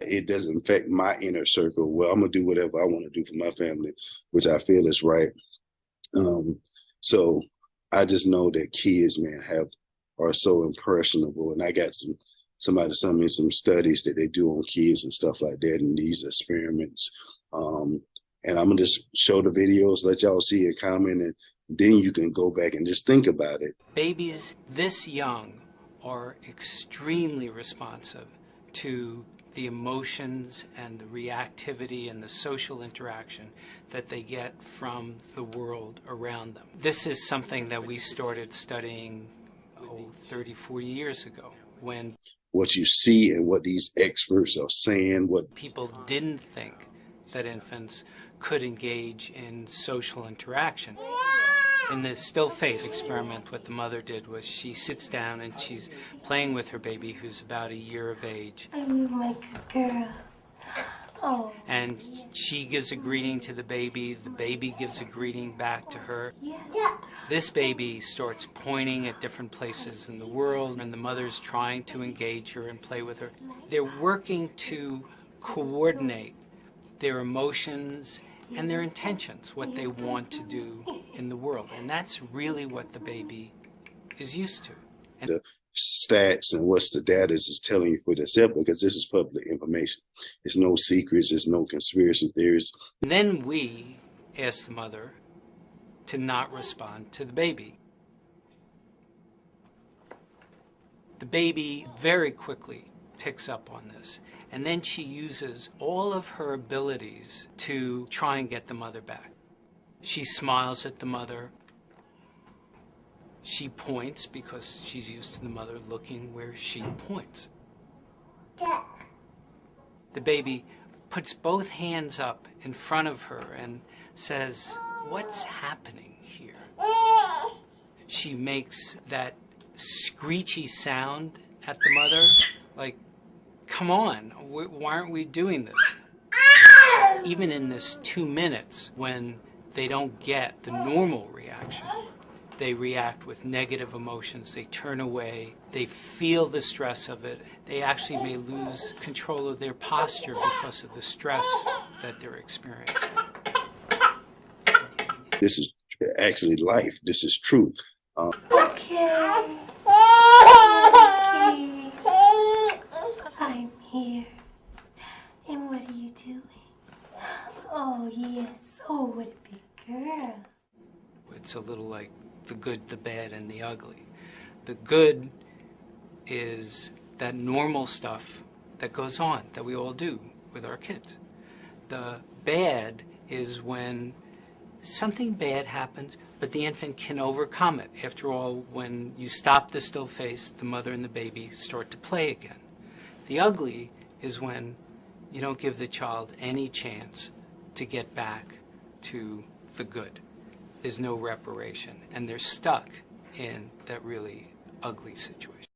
It doesn't affect my inner circle. Well, I'm going to do whatever I want to do for my family, which I feel is right. So I just know that kids, man, are so impressionable. And I got somebody sent me some studies that they do on kids and stuff like that, and these experiments. And I'm going to just show the videos, let y'all see it, comment, and then you can go back and just think about it. Babies this young are extremely responsive to the emotions and the reactivity and the social interaction that they get from the world around them. This is something that we started studying 30, 40 years ago, when what you see and what these experts are saying, what people didn't think that infants could engage in social interaction. In the still face experiment, what the mother did was she sits down and she's playing with her baby, who's about a year of age. I'm my girl. Oh. And she gives a greeting to the baby gives a greeting back to her. Yeah. This baby starts pointing at different places in the world, and the mother's trying to engage her and play with her. They're working to coordinate their emotions and their intentions, what they want to do in the world. And that's really what the baby is used to. And the stats and what's the data is telling you for yourself, because this is public information. There's no secrets, there's no conspiracy theories. And then we ask the mother to not respond to the baby. The baby very quickly picks up on this. And then she uses all of her abilities to try and get the mother back. She smiles at the mother. She points because she's used to the mother looking where she points. The baby puts both hands up in front of her and says, "What's happening here?" She makes that screechy sound at the mother, like, come on, why aren't we doing this? Even in this 2 minutes, when they don't get the normal reaction, they react with negative emotions, they turn away, they feel the stress of it, they actually may lose control of their posture because of the stress that they're experiencing. This is actually life. This is truth. Okay. I'm here. And what are you doing? Oh, yes. Oh, what a big girl. It's a little like the good, the bad, and the ugly. The good is that normal stuff that goes on, that we all do with our kids. The bad is when something bad happens, but the infant can overcome it. After all, when you stop the still face, the mother and the baby start to play again. The ugly is when you don't give the child any chance to get back to the good. There's no reparation, and they're stuck in that really ugly situation.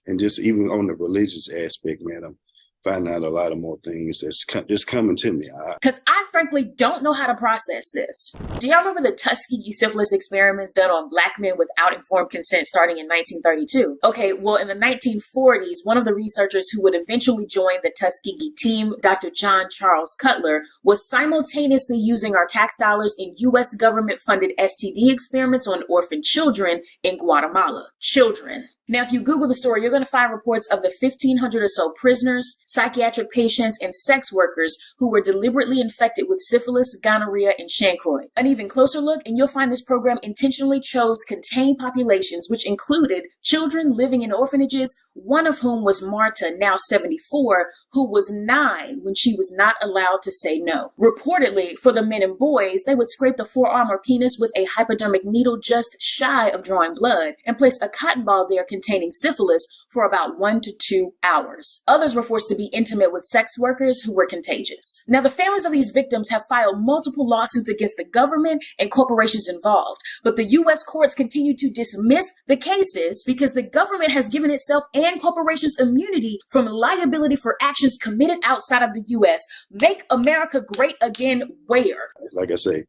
And just even on the religious aspect, man, I'm finding out a lot of more things that's just coming to me. Because I frankly don't know how to process this. Do y'all remember the Tuskegee syphilis experiments done on black men without informed consent starting in 1932? Okay, well, in the 1940s, one of the researchers who would eventually join the Tuskegee team, Dr. John Charles Cutler, was simultaneously using our tax dollars in U.S. government-funded STD experiments on orphan children in Guatemala. Children. Now, if you Google the story, you're going to find reports of the 1,500 or so prisoners, psychiatric patients, and sex workers who were deliberately infected with syphilis, gonorrhea, and chancroid. An even closer look, and you'll find this program intentionally chose contained populations, which included children living in orphanages, one of whom was Marta, now 74, who was 9 when she was not allowed to say no. Reportedly, for the men and boys, they would scrape the forearm or penis with a hypodermic needle just shy of drawing blood and place a cotton ball there containing syphilis for about 1 to 2 hours. Others were forced to be intimate with sex workers who were contagious. Now, the families of these victims have filed multiple lawsuits against the government and corporations involved, but the U.S. courts continue to dismiss the cases because the government has given itself and corporations immunity from liability for actions committed outside of the U.S. Make America great again where? Like I say,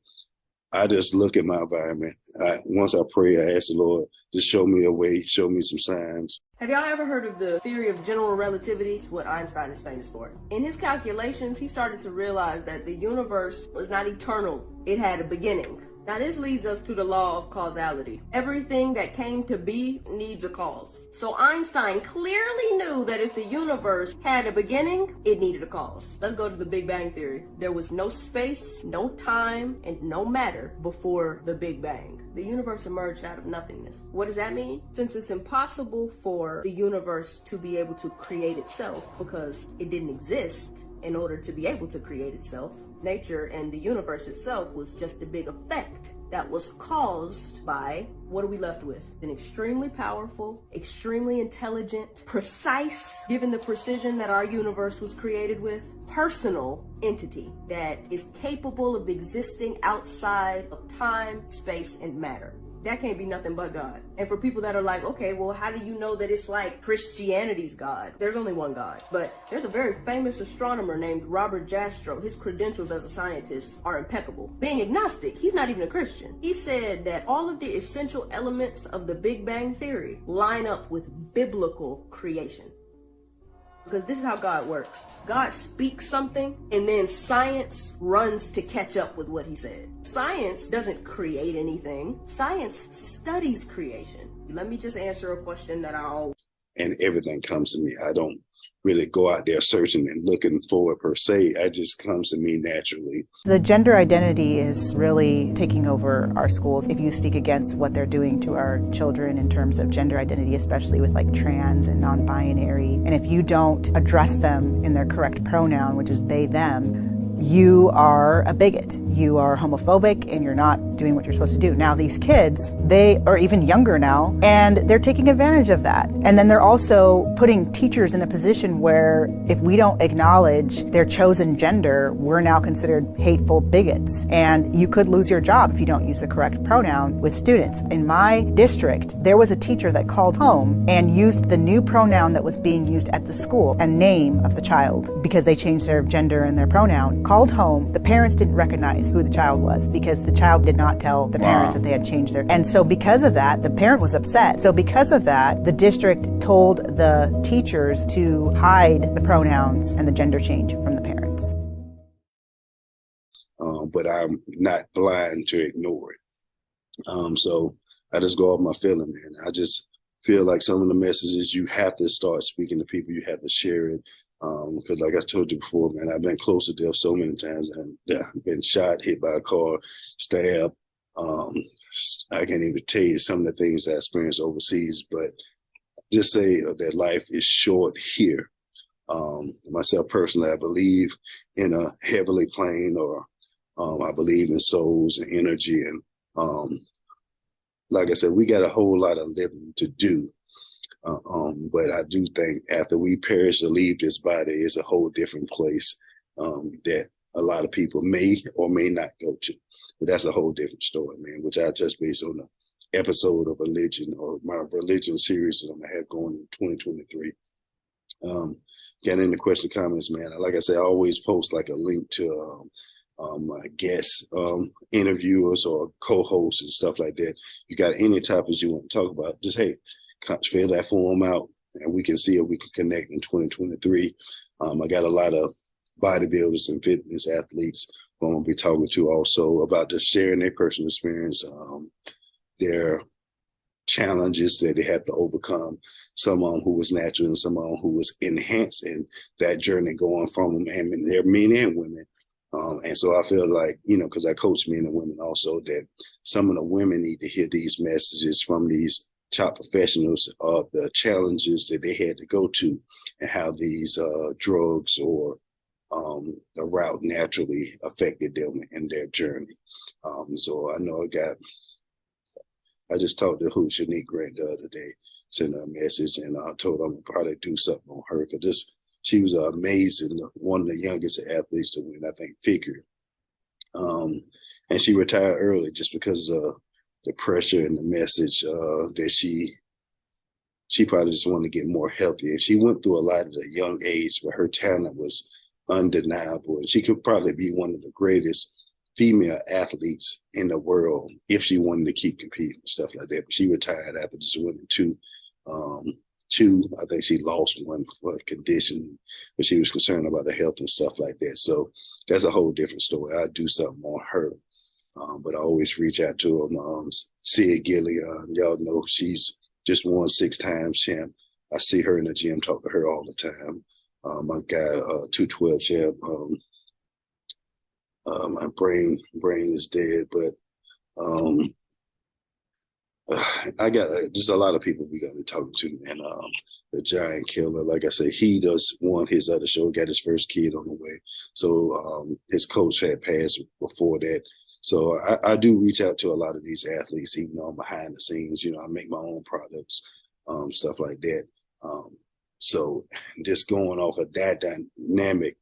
I just look at my environment. Once I pray, I ask the Lord, just show me a way, show me some signs. Have y'all ever heard of the theory of general relativity? It's what Einstein is famous for. In his calculations, he started to realize that the universe was not eternal. It had a beginning. Now this leads us to the law of causality. Everything that came to be needs a cause. So Einstein clearly knew that if the universe had a beginning, it needed a cause. Let's go to the Big Bang Theory. There was no space, no time, and no matter before the Big Bang. The universe emerged out of nothingness. What does that mean? Since it's impossible for the universe to be able to create itself because it didn't exist in order to be able to create itself, nature and the universe itself was just a big effect that was caused by, what are we left with? An extremely powerful, extremely intelligent, precise, given the precision that our universe was created with, personal entity that is capable of existing outside of time, space, and matter. That can't be nothing but God. And for people that are like, okay, well, how do you know that it's like Christianity's God? There's only one God. But there's a very famous astronomer named Robert Jastrow. His credentials as a scientist are impeccable. Being agnostic, he's not even a Christian. He said that all of the essential elements of the Big Bang Theory line up with biblical creation. Because this is how God works. God speaks something, and then science runs to catch up with what he said. Science doesn't create anything. Science studies creation. Let me just answer a question that I always... And everything comes to me. I don't really go out there searching and looking for it per se. It just comes to me naturally. The gender identity is really taking over our schools. If you speak against what they're doing to our children in terms of gender identity, especially with like trans and non-binary, and if you don't address them in their correct pronoun, which is they, them, you are a bigot. You are homophobic and you're not doing what you're supposed to do. Now these kids, they are even younger now and they're taking advantage of that. And then they're also putting teachers in a position where if we don't acknowledge their chosen gender, we're now considered hateful bigots. And you could lose your job if you don't use the correct pronoun with students. In my district, there was a teacher that called home and used the new pronoun that was being used at the school and name of the child because they changed their gender and their pronoun. Called home, the parents didn't recognize who the child was because the child did not tell the parents that they had changed their... And so because of that, the parent was upset. So because of that, the district told the teachers to hide the pronouns and the gender change from the parents. But I'm not blind to ignore it. So I just go off my feeling, man. I just feel like some of the messages you have to start speaking to people, you have to share it. Because like I told you before, man, I've been close to death so many times. I've been shot, hit by a car, stabbed. I can't even tell you some of the things I experienced overseas, but just say that life is short here. Myself personally, I believe in a heavenly plane, or I believe in souls and energy. And like I said, we got a whole lot of living to do. But I do think after we perish or leave this body, it's a whole different place that a lot of people may or may not go to. But that's a whole different story, man, which I touch base on the episode of religion, or my religion series that I'm going to have going in 2023. Getting into question comments, man. Like I said, I always post like a link to my guests, interviewers or co-hosts and stuff like that. You got any topics you want to talk about, just, hey, fill that form out and we can see if we can connect in 2023. I got a lot of bodybuilders and fitness athletes who I'm going to be talking to also about just sharing their personal experience, their challenges that they have to overcome, some who was natural and some who was enhanced in that journey going from them, and they're men and women. And so I feel like, because I coach men and women also, that some of the women need to hear these messages from these top professionals of the challenges that they had to go to and how these drugs or the route naturally affected them in their journey. So I know I just talked to Shanique Grant the other day, sent her a message, and I told her I'm going to probably do something on her because she was amazing, one of the youngest athletes to win, I think, figure. And she retired early just because of the pressure and the message that she probably just wanted to get more healthy. And she went through a lot at a young age, but her talent was undeniable. And she could probably be one of the greatest female athletes in the world if she wanted to keep competing and stuff like that. But she retired after just winning two. I think she lost one for a condition, but she was concerned about the health and stuff like that. So that's a whole different story. I'd do something on her. But I always reach out to them. Sid Gillian, y'all know she's just won 6-time champ. I see her in the gym, talk to her all the time. My guy, 212 champ. My brain is dead, but I got just a lot of people we got to be talking to, and the Giant Killer, like I said, he does won his other show, got his first kid on the way. So his coach had passed before that. So I do reach out to a lot of these athletes, even though I'm behind the scenes. I make my own products, stuff like that. So just going off of that dynamic,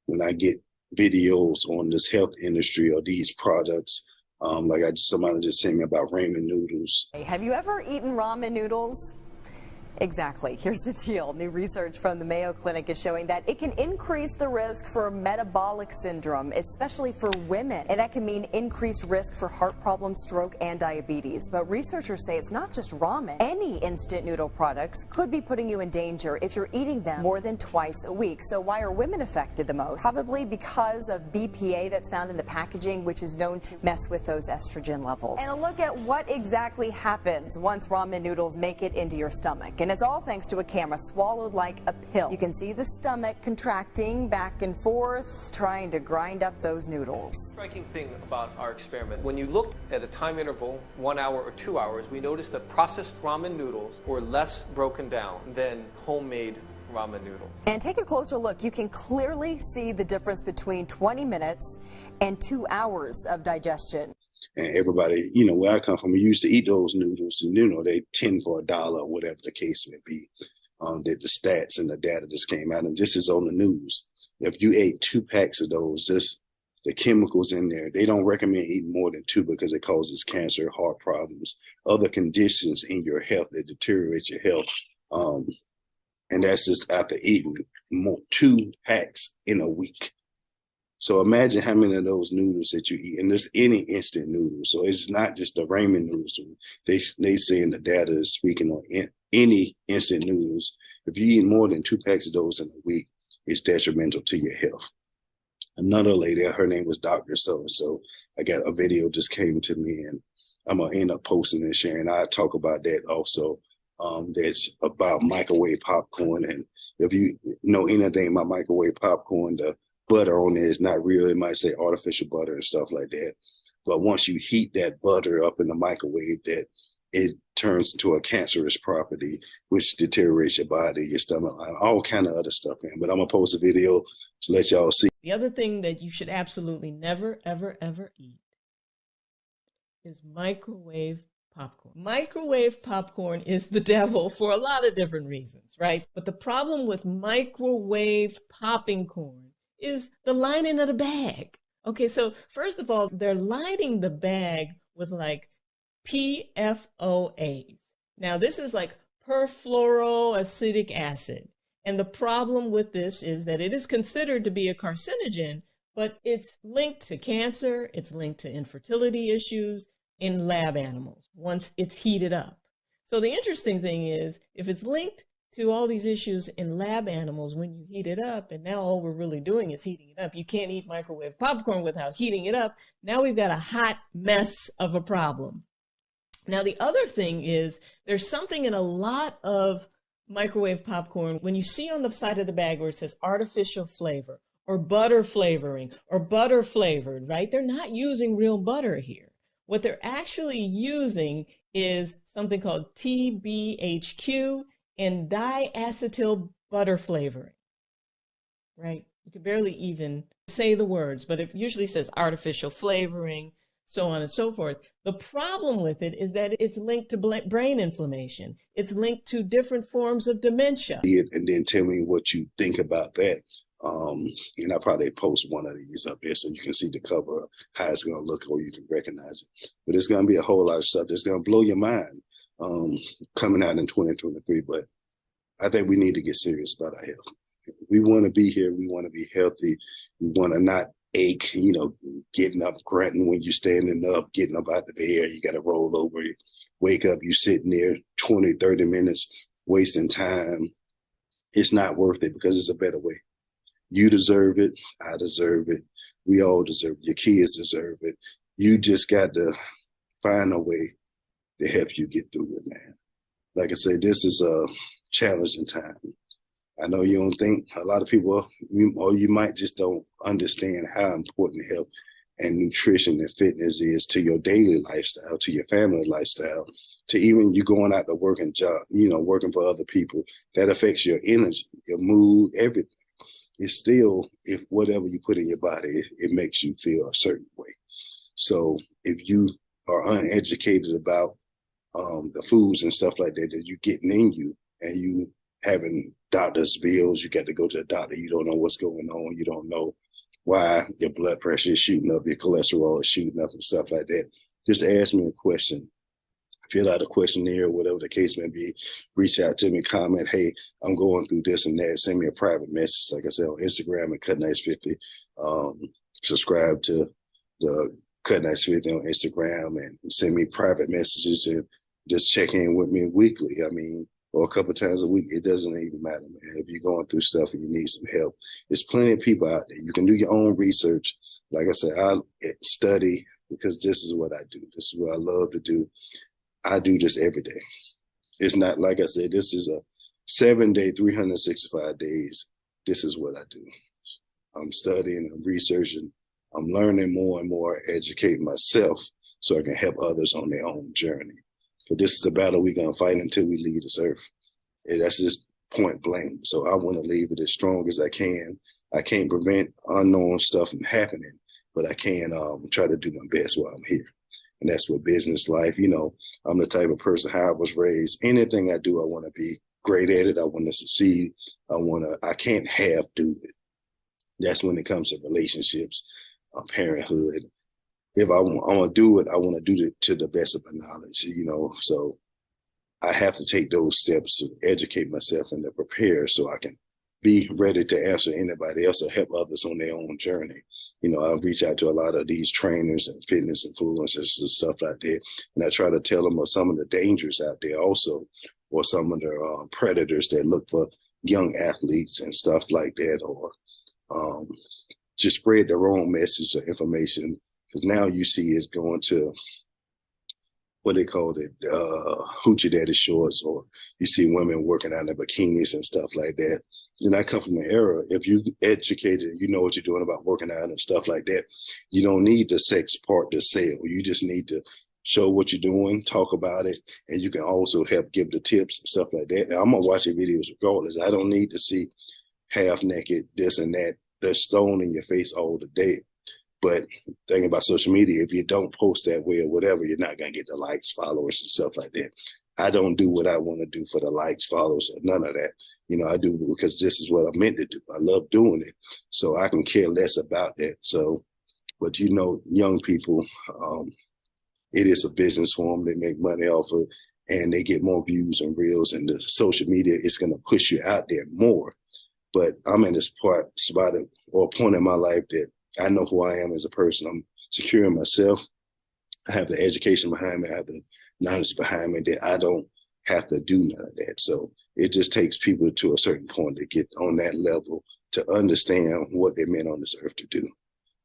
when I get videos on this health industry or these products, like somebody just sent me about ramen noodles. Have you ever eaten ramen noodles? Exactly. Here's the deal. New research from the Mayo Clinic is showing that it can increase the risk for metabolic syndrome, especially for women. And that can mean increased risk for heart problems, stroke, and diabetes. But researchers say it's not just ramen. Any instant noodle products could be putting you in danger if you're eating them more than twice a week. So why are women affected the most? Probably because of BPA that's found in the packaging, which is known to mess with those estrogen levels. And a look at what exactly happens once ramen noodles make it into your stomach. And it's all thanks to a camera swallowed like a pill. You can see the stomach contracting back and forth, trying to grind up those noodles. Striking thing about our experiment, when you looked at a time interval, 1 hour or 2 hours, we noticed that processed ramen noodles were less broken down than homemade ramen noodle. And take a closer look. You can clearly see the difference between 20 minutes and 2 hours of digestion. And everybody, where I come from, we used to eat those noodles, and they 10 for $1 or whatever the case may be. The stats and the data just came out, and this is on the news. If you ate 2 packs of those, just the chemicals in there, they don't recommend eating more than 2 because it causes cancer, heart problems, other conditions in your health that deteriorate your health. And that's just after eating 2 packs in a week. So imagine how many of those noodles that you eat, and there's any instant noodles. So it's not just the ramen noodles. They say in the data is speaking on any instant noodles. If you eat more than 2 packs of those in a week, it's detrimental to your health. Another lady, her name was Dr. So-and-so. I got a video just came to me, and I'm going to end up posting and sharing. I talk about that also. That's about microwave popcorn. And if you know anything about microwave popcorn, the butter on there is not real. It might say artificial butter and stuff like that. But once you heat that butter up in the microwave, that it turns into a cancerous property, which deteriorates your body, your stomach, all kind of other stuff, man. But I'm going to post a video to let y'all see. The other thing that you should absolutely never, ever, ever eat is microwave popcorn. Microwave popcorn is the devil for a lot of different reasons, right? But the problem with microwave popping corn is the lining of the bag. Okay, so first of all, they're lining the bag with like PFOAs. Now, this is like perfluoroacetic acid. And the problem with this is that it is considered to be a carcinogen, but it's linked to cancer, it's linked to infertility issues in lab animals once it's heated up. So the interesting thing is, if it's linked to all these issues in lab animals when you heat it up, and now all we're really doing is heating it up. You can't eat microwave popcorn without heating it up. Now we've got a hot mess of a problem. Now the other thing is, there's something in a lot of microwave popcorn, when you see on the side of the bag where it says artificial flavor or butter flavoring or butter flavored, right? They're not using real butter here. What they're actually using is something called TBHQ and diacetyl butter flavoring, right? You can barely even say the words, but it usually says artificial flavoring, so on and so forth. The problem with it is that it's linked to brain inflammation. It's linked to different forms of dementia. And then tell me what you think about that. And I'll probably post one of these up there so you can see the cover, how it's going to look, or you can recognize it. But it's going to be a whole lot of stuff that's going to blow your mind coming out in 2023. But I think we need to get serious about our health. We want to be here. We want to be healthy. We want to not ache, getting up, grunting when you're standing up, getting up out the bed, you got to roll over, wake up, you sitting there 20, 30 minutes, wasting time. It's not worth it because it's a better way. You deserve it. I deserve it. We all deserve it. Your kids deserve it. You just got to find a way to help you get through it, man. Like I say, this is a challenging time. I know you don't think, a lot of people, or you might just don't understand how important health and nutrition and fitness is to your daily lifestyle, to your family lifestyle, to even you going out to work and job, working for other people. That affects your energy, your mood, everything. It's still, if whatever you put in your body, it makes you feel a certain way. So if you are uneducated about the foods and stuff like that you're getting in you, and you having doctor's bills, you got to go to the doctor, you don't know what's going on, you don't know why your blood pressure is shooting up, your cholesterol is shooting up and stuff like that, just ask me a question. Fill out a questionnaire, whatever the case may be. Reach out to me, comment, hey, I'm going through this and that. Send me a private message, like I said, on Instagram at Cutnice50. Subscribe to the Cutnice50 on Instagram and send me private messages and just check in with me weekly. Or a couple of times a week. It doesn't even matter, man. If you're going through stuff and you need some help, there's plenty of people out there. You can do your own research. Like I said, I study because this is what I do. This is what I love to do. I do this every day. It's not, like I said, this is a 7-day, 365 days. This is what I do. I'm studying, I'm researching, I'm learning more and more, educating myself so I can help others on their own journey. But this is the battle we're going to fight until we leave this earth. And that's just point blank. So I want to leave it as strong as I can. I can't prevent unknown stuff from happening, but I can try to do my best while I'm here. And that's what business life, I'm the type of person, how I was raised. Anything I do, I want to be great at it. I want to succeed. I can't half do it. That's when it comes to relationships, parenthood. If I want to do it, I want to do it to the best of my knowledge, so I have to take those steps to educate myself and to prepare so I can be ready to answer anybody else or help others on their own journey. I reach out to a lot of these trainers and fitness influencers and stuff like that, and I try to tell them of some of the dangers out there also, or some of the predators that look for young athletes and stuff like that, or just spread the wrong message or information. Because now you see it's going to what they call it, hoochie daddy shorts, or you see women working out in bikinis and stuff like that. I come from an era, if you educated, you know what you're doing about working out and stuff like that, you don't need the sex part to sell. You just need to show what you're doing, talk about it, and you can also help give the tips and stuff like that. Now, I'm going to watch your videos regardless. I don't need to see half naked, this and that. They're thrown in your face all the day. But thinking about social media, if you don't post that way or whatever, you're not going to get the likes, followers, and stuff like that. I don't do what I want to do for the likes, followers, or none of that. I do because this is what I'm meant to do. I love doing it. So I can care less about that. So, but young people, it is a business for them. They make money off of it, and they get more views and reels, and the social media is going to push you out there more. But I'm in this spot or point in my life that I know who I am as a person. I'm secure in myself. I have the education behind me. I have the knowledge behind me that I don't have to do none of that. So it just takes people to a certain point to get on that level to understand what they're meant on this earth to do.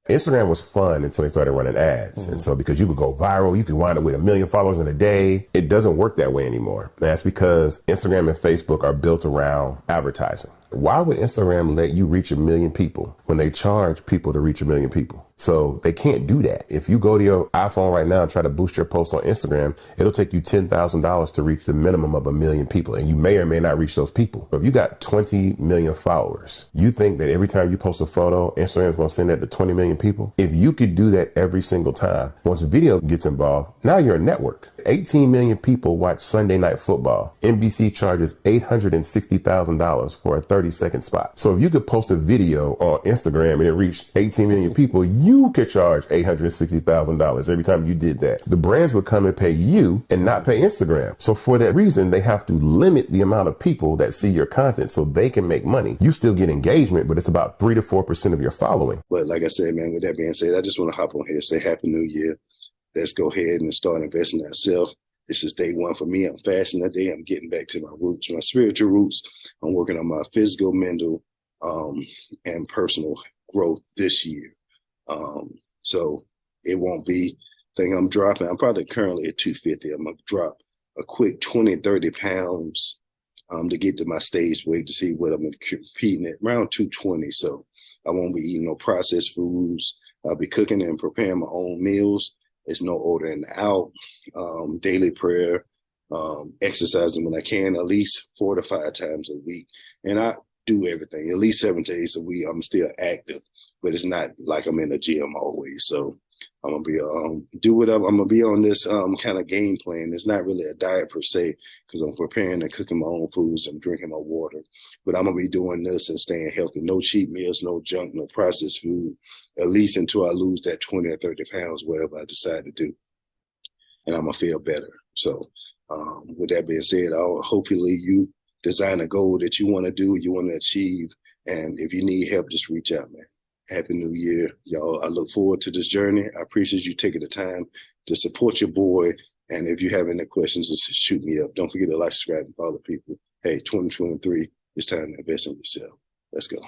Instagram was fun until they started running ads. Mm-hmm. And so because you could go viral, you could wind up with 1 million followers in a day. It doesn't work that way anymore. That's because Instagram and Facebook are built around advertising. Why would Instagram let you reach 1 million people when they charge people to reach 1 million people? So they can't do that. If you go to your iPhone right now and try to boost your post on Instagram, it'll take you $10,000 to reach the minimum of 1 million people. And you may or may not reach those people. If you got 20 million followers, you think that every time you post a photo, Instagram is going to send that to 20 million people? If you could do that every single time, once video gets involved, now you're a network. 18 million people watch Sunday Night Football. NBC charges $860,000 for a 30-second spot. So if you could post a video on Instagram and it reached 18 million people, you could charge $860,000 every time you did that. The brands would come and pay you and not pay Instagram. So for that reason, they have to limit the amount of people that see your content so they can make money. You still get engagement, but it's about 3 to 4% of your following. But like I said, man, with that being said, I just want to hop on here and say Happy New Year. Let's go ahead and start investing in ourselves. This is day one for me. I'm fasting today. I'm getting back to my roots, my spiritual roots. I'm working on my physical, mental, and personal growth this year. So it won't be, I'm probably currently at 250. I'm going to drop a quick 20, 30 pounds to get to my stage weight to see what I'm competing at, around 220. So I won't be eating no processed foods. I'll be cooking and preparing my own meals. There's no ordering out, daily prayer, exercising when I can, at least 4 to 5 times a week. And I do everything, at least 7 days a week. I'm still active, but it's not like I'm in the gym always. So I'm going to be, I'm going to be on this kind of game plan. It's not really a diet per se, because I'm preparing and cooking my own foods and drinking my water. But I'm going to be doing this and staying healthy. No cheat meals, no junk, no processed food, at least until I lose that 20 or 30 pounds, whatever I decide to do. And I'm going to feel better. So with that being said, hopefully you design a goal that you want to do, you want to achieve. And if you need help, just reach out, man. Happy New Year, y'all. I look forward to this journey. I appreciate you taking the time to support your boy. And if you have any questions, just shoot me up. Don't forget to like, subscribe, and follow people. Hey, 2023, it's time to invest in yourself. Let's go.